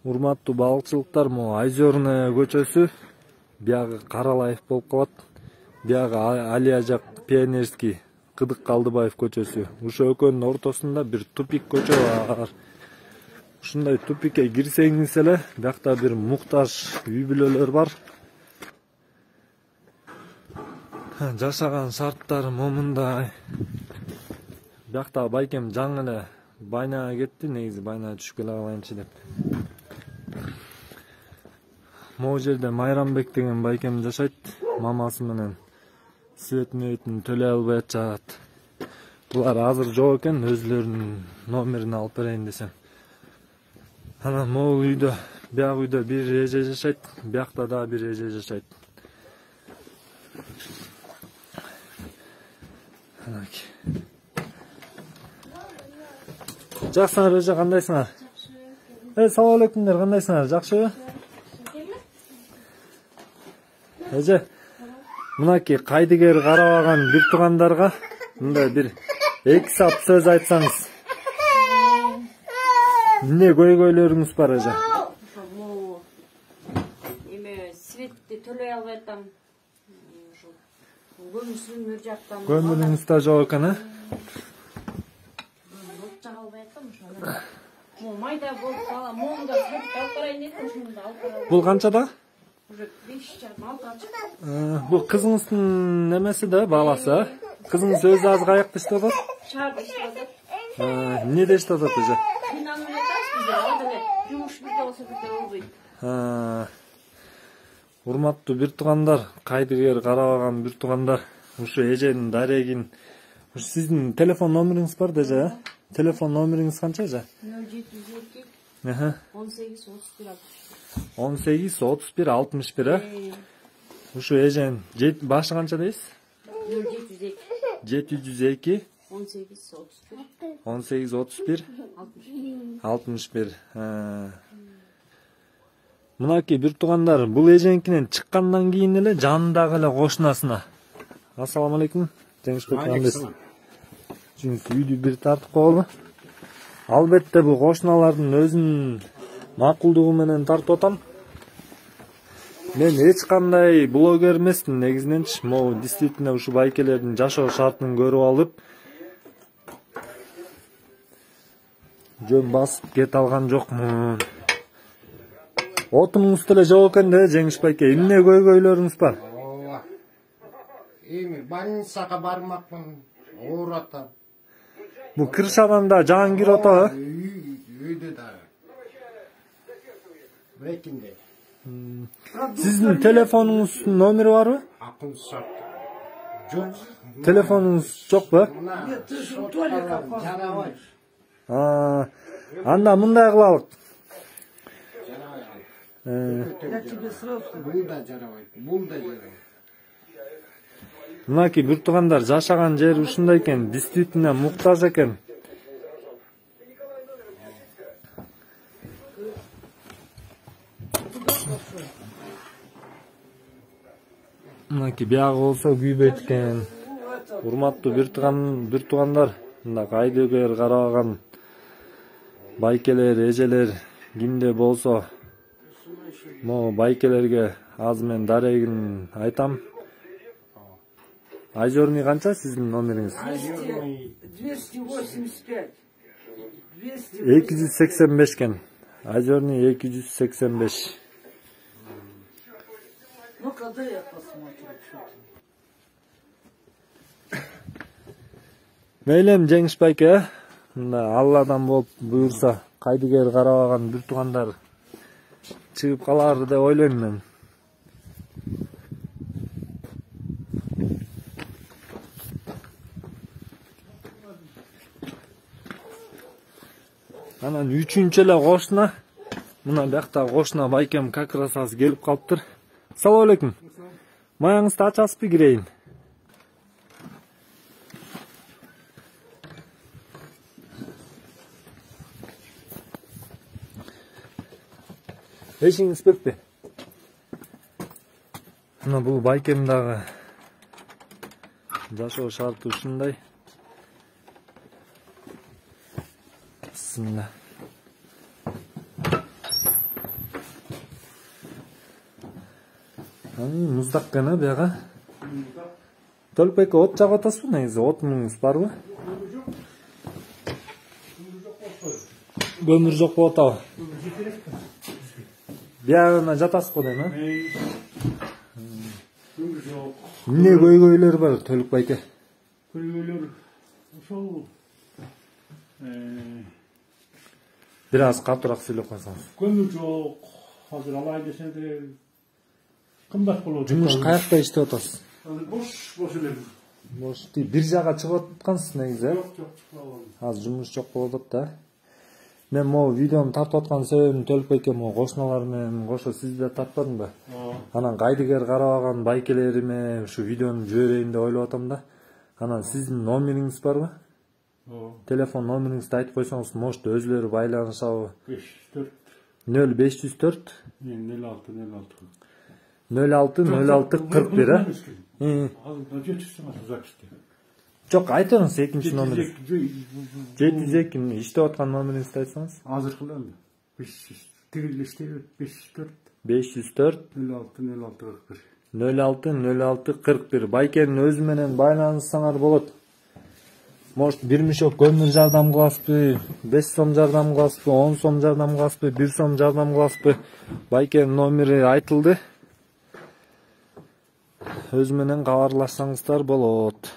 Урматтуу балыкчылыктар, могу Айзерный көчөсү, биягы Каралаев болуп калат. Биягы Алия жак Пионерский, Кыдык Калдыбаев көчөсү. Ушул экөөнүн ортосунда бир тупик көчө бар. Ушундай тупикке кирсеңиз эле, биякта бир муктаж үй бүлөлөр бар. Жашаган шарттары момундай. Биякта байкем жаңы эле байнага кетти, негизи байнага түшүп келе калайынчы деп. Могу жерде Майрамбек деген байкем жашайт, мамасы менен свет мебетин төлөй албай атышат. Булар азыр жок экен, өзүлөрүнүн номерин алып берейин десем. Анан могу үйдө, бияк үйдө бир эже жашайт, биякта да бир эже жашайт. Жаксыңар эже, кандайсыңар? Салам алейкумдер, кандайсыңар? Жакшыбы? Эже, мынакей кайдыгер карабаган бир туугандарга мындай бир 2 саат сөз айтсаңыз. Эмне көйгөйлөрүңүз бар эже? Эме светти төлөй албай атам. Көмүрсүн жактан. Көмүрүңүз да жок экен, а? Чага албай атам ошону. Майда болуп кала, моңда светти алып барайын дедим, ошону да алып барам. Бул канчада? Уже 5,5-6. Бул кызыңыздын немеси да, баласы, Кызыңыз өзү аз каякта иштеп атат? Шаарда иштеп атат. Эмнеде иштеп атат эже? Финанын айтасыз, ал деле жумуш бирде болсо бирде болбойт. Урматтуу бир туугандар, кайдыгер карабаган бир туугандар, ушу эженин дарегин, ушу сиздин телефон номериңиз бар да эже? Телефон номериңиз канча эже? 0702 18 31 18 31 61. Ушу эжен башы канча дейсиз? 702 18 31 61. Мынакей бир туугандар, бул эженкинен чыккандан кийин эле жанындагы эле кошунасына. Ассаламу алейкум. Жеңишбек Амбес. Үйдү бир тартып койгонбу? Албетте бул кошуналардын өзүнүн макулдугу менен тартып атам. Мен эч кандай блогер эмесмин негизиненчи. Могу действительно ушу байкелердин жашоо шартын көрүп алып, жөн басып кете алган жокмун. Отуңуз деле жок экен да, Жеңиш байке. Эмне көйгөйлөрүңүз бар? Эми больницага бармакмын, оората. Бул крышадан да жаан кирип атабы? Үйдө да. Бекинде. Сиздин телефонуңуздун номери барбы? Акыл сат. Жок. Телефонуңуз жокпу? Жарабай. Анда мындай кылалык. Бул да жарабайт. Бул да жарабайт. Мынакей бир туугандар, жашаган жери ушундай экен, действительно муктаж экен. Мынакей биягы болсо күйбөйт экен. Урматтуу бир туугандар, мында кайдыгер карабаган байкелер, эжелер кимде болсо, могу байкелерге азыр мен дарегин айтам. Айзерный канча сиздин номериңиз? 285. 285 экен. Айзерный 285. Ну, когда я посмотрю, что-то. Мейлем Жеңиш байке, Алладан болуп буюрса, кайдыгер карабаган бир туугандар чыгып калар деп ойлойм мен. Анан үчүнчү эле кошуна, мына биякта кошуна байкем как раз азыр келип калыптыр. Салам алейкум. Маяңызды ачасызбы, кирейин? Эшиңиз бекпи? Мына бул байкем дагы жашоо шарты ушундай. Бисмилла. Муздак гана бияга. Төлөкбек от жагып атасызбы негизи? Отуңуз барбы? Көмүр жок болуп атабы? Биягына жатасыз го дейм, Көмүр жок. Эмне көйгөйлөр бар Төлөкбек? Көйгөйлөр ошол Бир аз катуураак сүйлөп койсоңуз. көмүр жок. Азыр алай десе де кымбат болот. Жумуш каякта иштеп атасыз? Азыр бош эле. Бош бир жака чыгып аткансыз негизи, Жок, жок. Азыр жумуш жок болуп атат да. Мен могу видеону тартып аткан себебим Төлөкбекке могу кошуналар менен кошо сизди да тартпадым ба. Анан кайдыгер карабаган байкелериме ушу видеону жиберейин деп ойлоп атам да. Анан сиздин номериңиз барбы? Телефон номериңизди айтып койсоңуз, может өзүлөрү байланышабы? 0504 06 Жок, айтыңыз экинчи номер. 702 иштеп аткан номериңизди айтсаңыз. Азыр кылам. 504 504 06 06 Байкенин өзү менен байланышсаңар болот. Может, бир мишок көмүр жардам кыласызбы, 5 сом жардам кыласызбы, 10 сом жардам кыласызбы, 1 сом жардам кыласызбы? Байкенин номери айтылды. Өзү менен кабарлашсаңыздар болот.